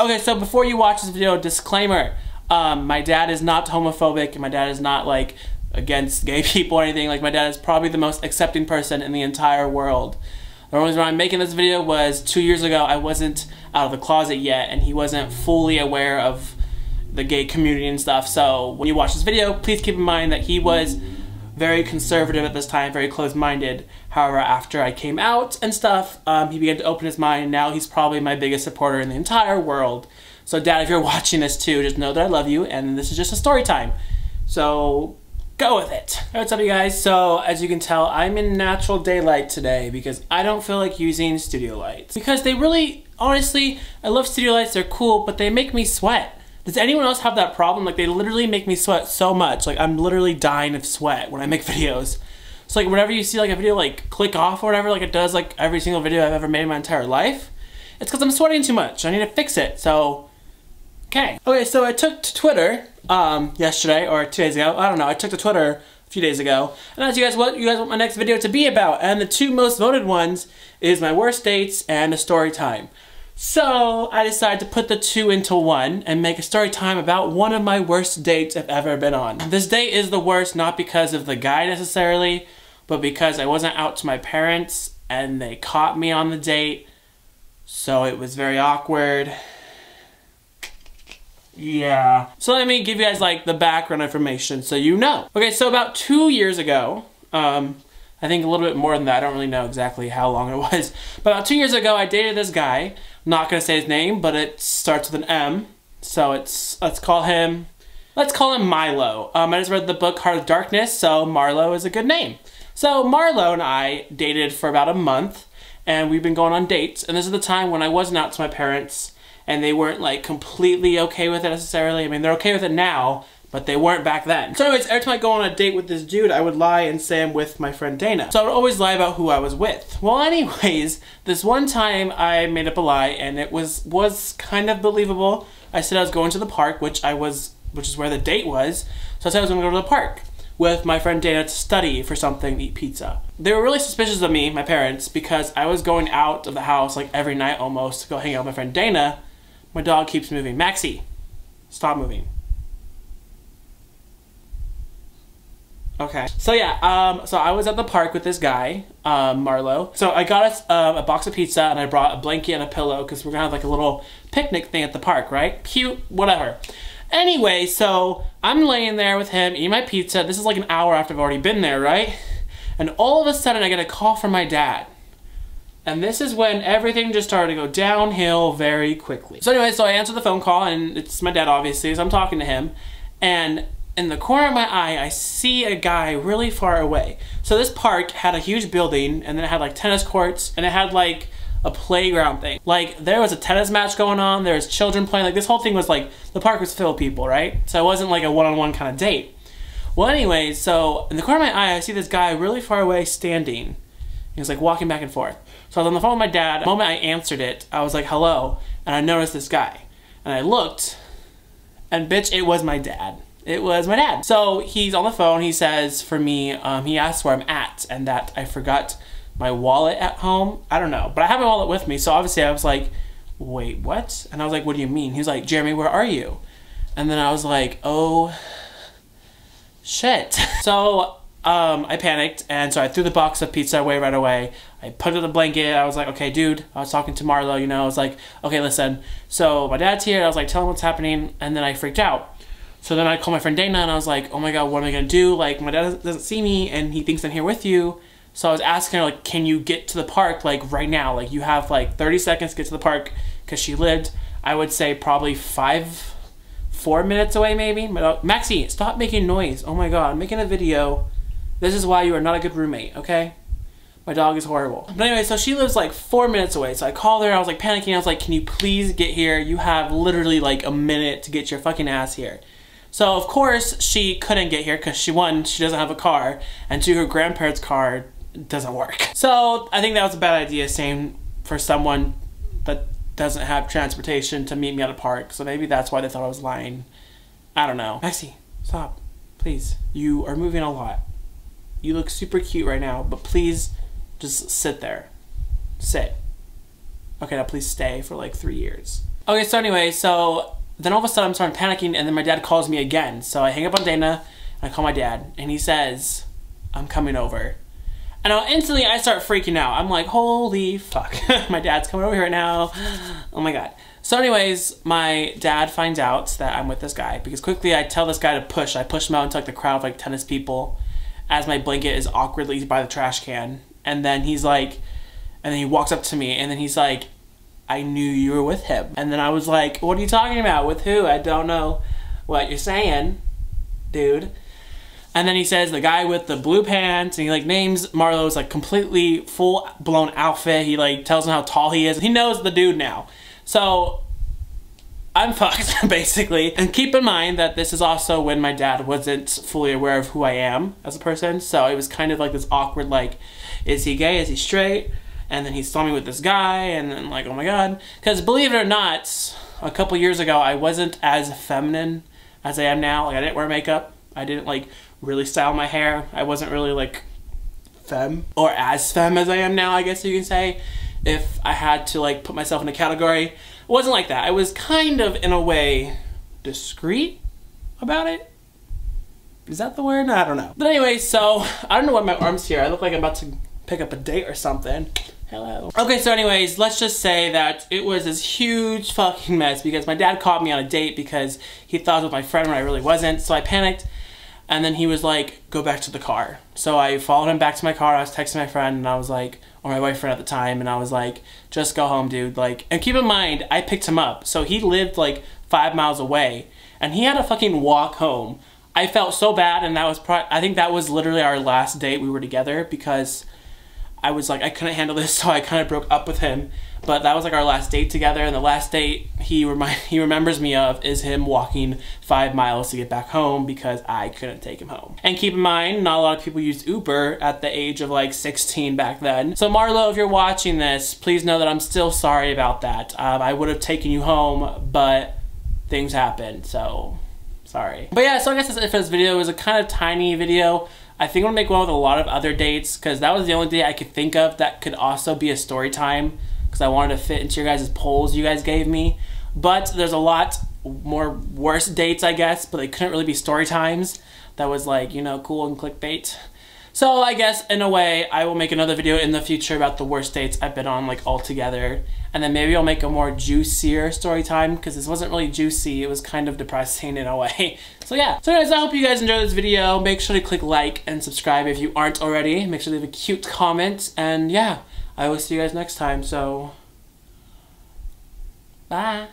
Okay, so before you watch this video, disclaimer. My dad is not homophobic, and my dad is not, like, against gay people or anything. Like, my dad is probably the most accepting person in the entire world. The only reason why I'm making this video was 2 years ago I wasn't out of the closet yet, and he wasn't fully aware of the gay community and stuff. So when you watch this video, please keep in mind that he was very conservative at this time, very closed-minded. However, after I came out and stuff, he began to open his mind, and now he's probably my biggest supporter in the entire world. So Dad, if you're watching this too, just know that I love you, and this is just a story time. So go with it. Hey, what's up, you guys? So as you can tell, I'm in natural daylight today because I don't feel like using studio lights. Because they really, honestly, I love studio lights, they're cool, but they make me sweat. Does anyone else have that problem? Like, they literally make me sweat so much. Like, I'm literally dying of sweat when I make videos. So like, whenever you see like a video like click off or whatever, like it does like every single video I've ever made in my entire life, it's because I'm sweating too much. I need to fix it. So, okay, so I took to Twitter yesterday or 2 days ago. I don't know. I took to Twitter a few days ago and asked you guys what you guys want my next video to be about. And the two most voted ones is my worst dates and a story time. So I decided to put the two into one and make a story time about one of my worst dates I've ever been on. This date is the worst not because of the guy necessarily, but because I wasn't out to my parents and they caught me on the date. So it was very awkward. Yeah. So let me give you guys like the background information so you know. Okay, so about 2 years ago, I think a little bit more than that. I don't really know exactly how long it was. But about 2 years ago, I dated this guy. I'm not gonna say his name, but it starts with an M. So let's call him Milo. I just read the book Heart of Darkness, so Marlo is a good name. So Marlo and I dated for about a month, and we've been going on dates. And this is the time when I wasn't out to my parents, and they weren't like completely okay with it necessarily. I mean, they're okay with it now, but they weren't back then. So anyways, every time I go on a date with this dude, I would lie and say I'm with my friend Dana. So I would always lie about who I was with. Well, anyways, this one time I made up a lie, and it was kind of believable. I said I was going to the park, which is where the date was. So I said I was gonna go to the park with my friend Dana to study for something, eat pizza. They were really suspicious of me, my parents, because I was going out of the house like every night almost to go hang out with my friend Dana. My dog keeps moving. Maxie, stop moving. Okay, so yeah, so I was at the park with this guy, Marlo. So I got us a box of pizza, and I brought a blanket and a pillow because we're gonna have like a little picnic thing at the park, right? Cute, whatever. Anyway, so I'm laying there with him, eating my pizza. This is like an hour after I've already been there, right? And all of a sudden I get a call from my dad. And this is when everything just started to go downhill very quickly. So anyway, so I answered the phone call, and it's my dad obviously, so I'm talking to him. And in the corner of my eye, I see a guy really far away. So this park had a huge building, and then it had like tennis courts, and it had like a playground thing. Like, there was a tennis match going on, there was children playing, like this whole thing was like, the park was filled with people, right? So it wasn't like a one-on-one kind of date. Well anyway, so in the corner of my eye, I see this guy really far away standing. He was like walking back and forth. So I was on the phone with my dad. The moment I answered it, I was like, hello, and I noticed this guy. And I looked, and bitch, it was my dad. It was my dad. So he's on the phone, he says for me, he asked where I'm at and that I forgot my wallet at home. I don't know, but I have my wallet with me, so obviously I was like, wait, what? And I was like, what do you mean? He was like, Jeremy, where are you? And then I was like, oh, shit. So I panicked, and so I threw the box of pizza away right away. I put it in the blanket. I was like, okay, dude, I was talking to Marlo, you know, I was like, okay, listen. So my dad's here, I was like, tell him what's happening, and then I freaked out. So then I called my friend Dana, and I was like, oh my God, what am I gonna do? Like, my dad doesn't see me, and he thinks I'm here with you. So I was asking her, like, can you get to the park, like, right now? Like, you have, like, 30 seconds to get to the park, because she lived, I would say, probably 4 minutes away, maybe. Maxie, stop making noise. Oh my God, I'm making a video. This is why you are not a good roommate, okay? My dog is horrible. But anyway, so she lives like 4 minutes away. So I called her, I was like panicking. I was like, can you please get here? You have literally like a minute to get your fucking ass here. So of course she couldn't get here because she doesn't have a car, and two, her grandparents' car doesn't work. So I think that was a bad idea, saying for someone that doesn't have transportation to meet me at a park. So maybe that's why they thought I was lying. I don't know. Maxie, stop, please. You are moving a lot. You look super cute right now, but please just sit there. Sit. Okay, now please stay for like 3 years. Okay, so anyway, so then all of a sudden I'm starting panicking, and then my dad calls me again. So I hang up on Dana, I call my dad, and he says, I'm coming over. And instantly I start freaking out. I'm like, holy fuck, my dad's coming over here right now. Oh my God. So anyways, my dad finds out that I'm with this guy, because quickly I tell this guy to push. I push him out into like the crowd of like tennis people as my blanket is awkwardly by the trash can. And then he's like, and then he walks up to me, and then he's like, I knew you were with him. And then I was like, what are you talking about? With who? I don't know what you're saying, dude. And then he says the guy with the blue pants, and he like names Marlo's like completely full blown outfit. He like tells him how tall he is. He knows the dude now. So I'm fucked basically. And keep in mind that this is also when my dad wasn't fully aware of who I am as a person. So it was kind of like this awkward, like, is he gay? Is he straight? And then he saw me with this guy, and then like, oh my God. Because believe it or not, a couple years ago, I wasn't as feminine as I am now. Like, I didn't wear makeup. I didn't like really style my hair. I wasn't really like femme, or as femme as I am now, I guess you can say. If I had to like put myself in a category, it wasn't like that. I was kind of, in a way, discreet about it. Is that the word? I don't know. But anyway, so I don't know why my arm's here. I look like I'm about to pick up a date or something. Hello. Okay, so anyways, let's just say that it was this huge fucking mess because my dad caught me on a date because he thought I was with my friend when I really wasn't. So I panicked, and then he was like, go back to the car. So I followed him back to my car. I was texting my friend, and I was like, or my boyfriend at the time, and I was like, just go home, dude. Like, and keep in mind, I picked him up. So he lived like 5 miles away, and he had to fucking walk home. I felt so bad, and that was I think that was literally our last date we were together, because I was like, I couldn't handle this, so I kind of broke up with him. But that was like our last date together, and the last date he remembers me of is him walking 5 miles to get back home because I couldn't take him home. And keep in mind, not a lot of people used Uber at the age of like 16 back then. So Marlo, if you're watching this, please know that I'm still sorry about that. I would have taken you home, but things happened, so sorry. But yeah, so I guess that's it for this video. It was a kind of tiny video. I think I'm gonna make one with a lot of other dates, because that was the only date I could think of that could also be a story time, because I wanted to fit into your guys' polls you guys gave me. But there's a lot more worse dates, I guess, but they couldn't really be story times. That was like, you know, cool and clickbait. So I guess in a way I will make another video in the future about the worst dates I've been on like all together. And then maybe I'll make a more juicier story time, because this wasn't really juicy, it was kind of depressing in a way. So yeah, so guys, I hope you guys enjoyed this video. Make sure to click like and subscribe if you aren't already. Make sure to leave a cute comment, and yeah, I will see you guys next time, so bye.